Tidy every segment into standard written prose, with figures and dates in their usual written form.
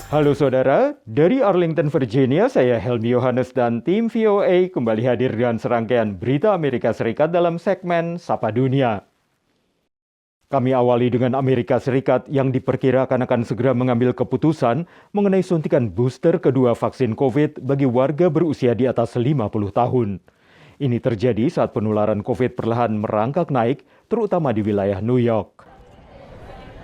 Halo saudara, dari Arlington, Virginia, saya Helmi Yohanes dan tim VOA kembali hadir dengan serangkaian berita Amerika Serikat dalam segmen Sapa Dunia. Kami awali dengan Amerika Serikat yang diperkirakan akan segera mengambil keputusan mengenai suntikan booster kedua vaksin COVID bagi warga berusia di atas 50 tahun. Ini terjadi saat penularan COVID perlahan merangkak naik, terutama di wilayah New York.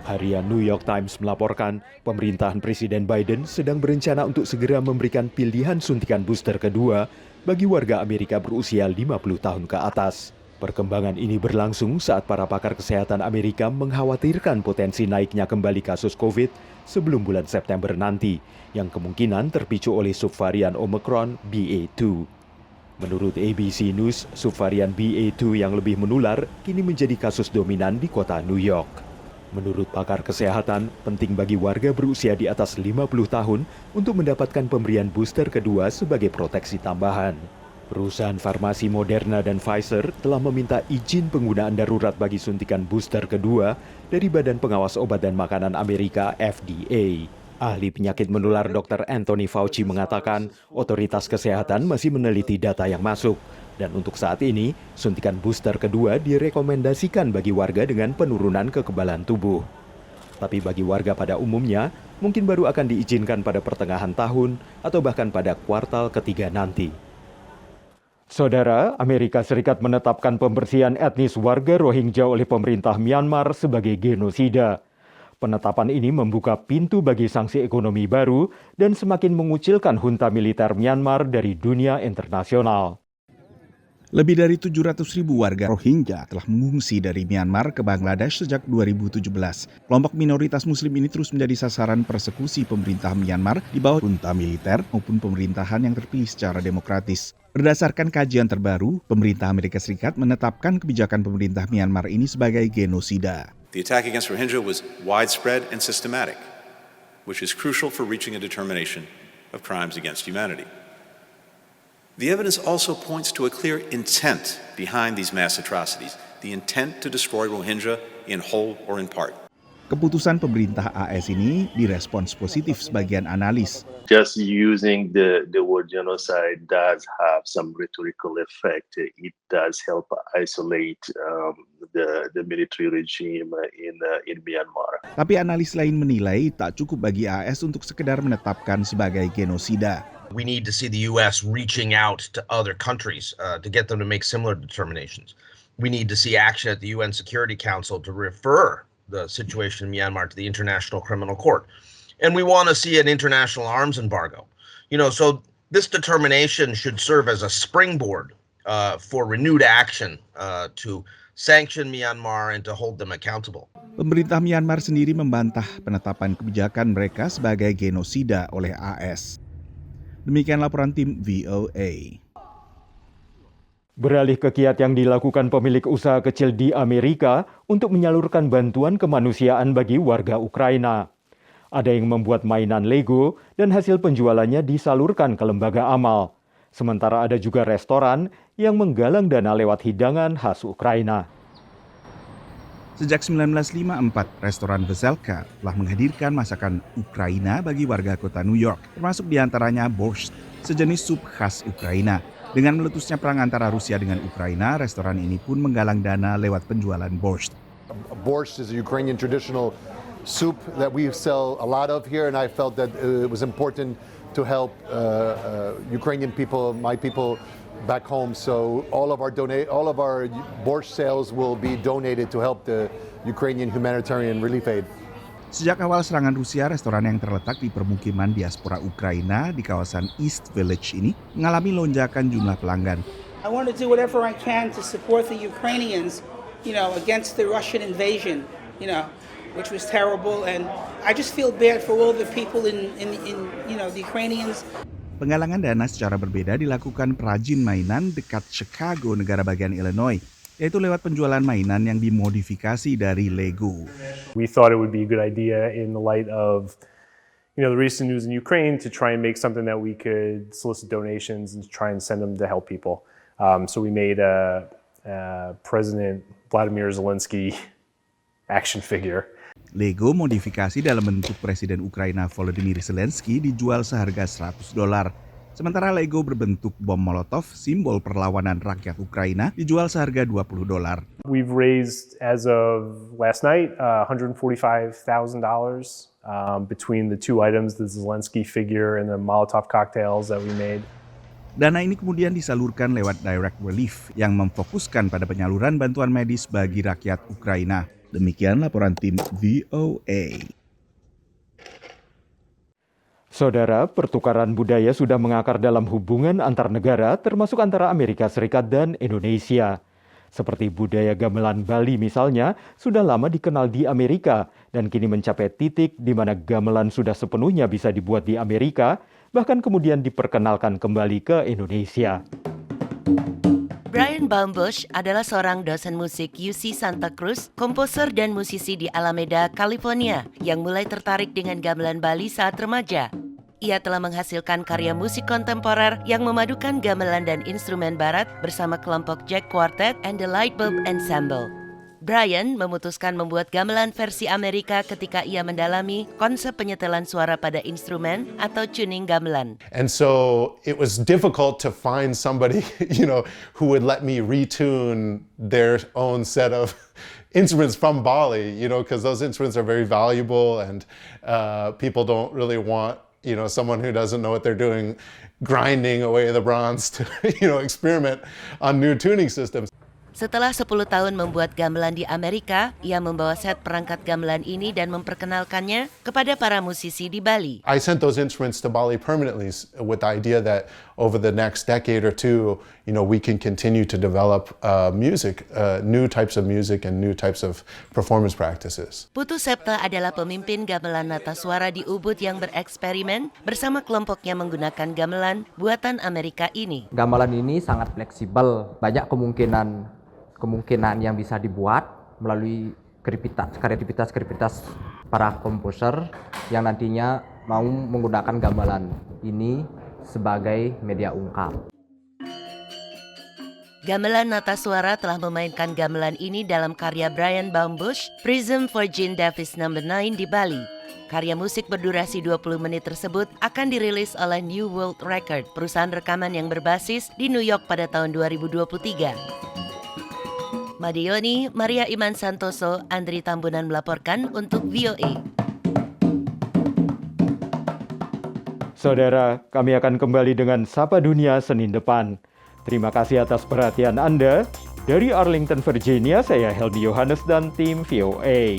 Harian New York Times melaporkan, pemerintahan Presiden Biden sedang berencana untuk segera memberikan pilihan suntikan booster kedua bagi warga Amerika berusia 50 tahun ke atas. Perkembangan ini berlangsung saat para pakar kesehatan Amerika mengkhawatirkan potensi naiknya kembali kasus COVID sebelum bulan September nanti, yang kemungkinan terpicu oleh subvarian Omicron BA2. Menurut ABC News, subvarian BA2 yang lebih menular kini menjadi kasus dominan di kota New York. Menurut pakar kesehatan, penting bagi warga berusia di atas 50 tahun untuk mendapatkan pemberian booster kedua sebagai proteksi tambahan. Perusahaan farmasi Moderna dan Pfizer telah meminta izin penggunaan darurat bagi suntikan booster kedua dari Badan Pengawas Obat dan Makanan Amerika FDA. Ahli penyakit menular Dr. Anthony Fauci mengatakan otoritas kesehatan masih meneliti data yang masuk. Dan untuk saat ini, suntikan booster kedua direkomendasikan bagi warga dengan penurunan kekebalan tubuh. Tapi bagi warga pada umumnya, mungkin baru akan diizinkan pada pertengahan tahun atau bahkan pada kuartal ketiga nanti. Saudara, Amerika Serikat menetapkan pembersihan etnis warga Rohingya oleh pemerintah Myanmar sebagai genosida. Penetapan ini membuka pintu bagi sanksi ekonomi baru dan semakin mengucilkan junta militer Myanmar dari dunia internasional. Lebih dari 700.000 warga Rohingya telah mengungsi dari Myanmar ke Bangladesh sejak 2017. Kelompok minoritas muslim ini terus menjadi sasaran persekusi pemerintah Myanmar di bawah junta militer maupun pemerintahan yang terpilih secara demokratis. Berdasarkan kajian terbaru, pemerintah Amerika Serikat menetapkan kebijakan pemerintah Myanmar ini sebagai genosida. The attack against Rohingya was widespread and systematic, which is crucial for reaching a determination of crimes against humanity. The evidence also points to a clear intent behind these mass atrocities, the intent to destroy Rohingya in whole or in part. Keputusan pemerintah AS ini direspons positif sebagian analis. Just using the word genocide does have some rhetorical effect. It does help isolate the military regime in Myanmar. Tapi analis lain menilai tak cukup bagi AS untuk sekedar menetapkan sebagai genosida. We need to see the U.S. reaching out to other countries to get them to make similar determinations. We need to see action at the UN Security Council to refer the situation in Myanmar to the International Criminal Court. And we want to see an international arms embargo. So this determination should serve as a springboard for renewed action to sanction Myanmar and to hold them accountable. Pemerintah Myanmar sendiri membantah penetapan kebijakan mereka sebagai genosida oleh AS. Demikian laporan tim VOA. Beralih ke kiat yang dilakukan pemilik usaha kecil di Amerika untuk menyalurkan bantuan kemanusiaan bagi warga Ukraina. Ada yang membuat mainan Lego dan hasil penjualannya disalurkan ke lembaga amal. Sementara ada juga restoran yang menggalang dana lewat hidangan khas Ukraina. Sejak 1954, restoran Veselka telah menghadirkan masakan Ukraina bagi warga kota New York, termasuk diantaranya borscht, sejenis sup khas Ukraina. Dengan meletusnya perang antara Rusia dengan Ukraina, restoran ini pun menggalang dana lewat penjualan borscht. Borscht is a Ukrainian traditional soup that we sell a lot of here, and I felt that it was important to help Ukrainian people, my people back home. So all of our borscht sales will be donated to help the Ukrainian humanitarian relief aid. Sejak awal serangan Rusia, restoran yang terletak di permukiman diaspora Ukraina di kawasan East Village ini mengalami lonjakan jumlah pelanggan. I want to do whatever I can to support the Ukrainians, against the Russian invasion, which was terrible, and I just feel bad for all the people in the Ukrainians. Penggalangan dana secara berbeda dilakukan perajin mainan dekat Chicago, negara bagian Illinois, yaitu lewat penjualan mainan yang dimodifikasi dari Lego. We thought it would be a good idea in the light of the recent news in Ukraine to try and make something that we could solicit donations and try and send them to help people. So we made a President Vladimir Zelensky action figure. Lego modifikasi dalam bentuk Presiden Ukraina Volodymyr Zelensky dijual seharga $100. Sementara Lego berbentuk bom Molotov, simbol perlawanan rakyat Ukraina, dijual seharga $20. We've raised, as of last night, $145,000 between the two items, the Zelensky figure and the Molotov cocktails that we made. Dana ini kemudian disalurkan lewat Direct Relief yang memfokuskan pada penyaluran bantuan medis bagi rakyat Ukraina. Demikian laporan tim VOA. Saudara, pertukaran budaya sudah mengakar dalam hubungan antar negara, termasuk antara Amerika Serikat dan Indonesia. Seperti budaya gamelan Bali misalnya, sudah lama dikenal di Amerika dan kini mencapai titik di mana gamelan sudah sepenuhnya bisa dibuat di Amerika, bahkan kemudian diperkenalkan kembali ke Indonesia. Brian Baumbush adalah seorang dosen musik UC Santa Cruz, komposer dan musisi di Alameda, California, yang mulai tertarik dengan gamelan Bali saat remaja. Ia telah menghasilkan karya musik kontemporer yang memadukan gamelan dan instrumen barat bersama kelompok Jack Quartet and the Lightbulb Ensemble. Brian memutuskan membuat gamelan versi Amerika ketika ia mendalami konsep penyetelan suara pada instrumen atau tuning gamelan. And so it was difficult to find somebody, who would let me retune their own set of instruments from Bali, because those instruments are very valuable and people don't really want, someone who doesn't know what they're doing grinding away the bronze to, experiment on new tuning systems. Setelah 10 tahun membuat gamelan di Amerika, ia membawa set perangkat gamelan ini dan memperkenalkannya kepada para musisi di Bali. I sent those instruments to Bali permanently with the idea that over the next decade or two, we can continue to develop music, new types of music and new types of performance practices. Putu Septa adalah pemimpin gamelan nata suara di Ubud yang bereksperimen bersama kelompoknya menggunakan gamelan buatan Amerika ini. Gamelan ini sangat fleksibel, banyak kemungkinan yang bisa dibuat melalui kreativitas para komposer yang nantinya mau menggunakan gamelan ini sebagai media ungkap. Gamelan nata suara telah memainkan gamelan ini dalam karya Brian Baumbush, Prism for Gene Davis No. 9 di Bali. Karya musik berdurasi 20 menit tersebut akan dirilis oleh New World Record, perusahaan rekaman yang berbasis di New York pada tahun 2023. Madioni, Maria Iman Santoso, Andri Tambunan melaporkan untuk VOA. Saudara, kami akan kembali dengan Sapa Dunia Senin depan. Terima kasih atas perhatian Anda. Dari Arlington, Virginia, saya Helmi Yohanes dan tim VOA.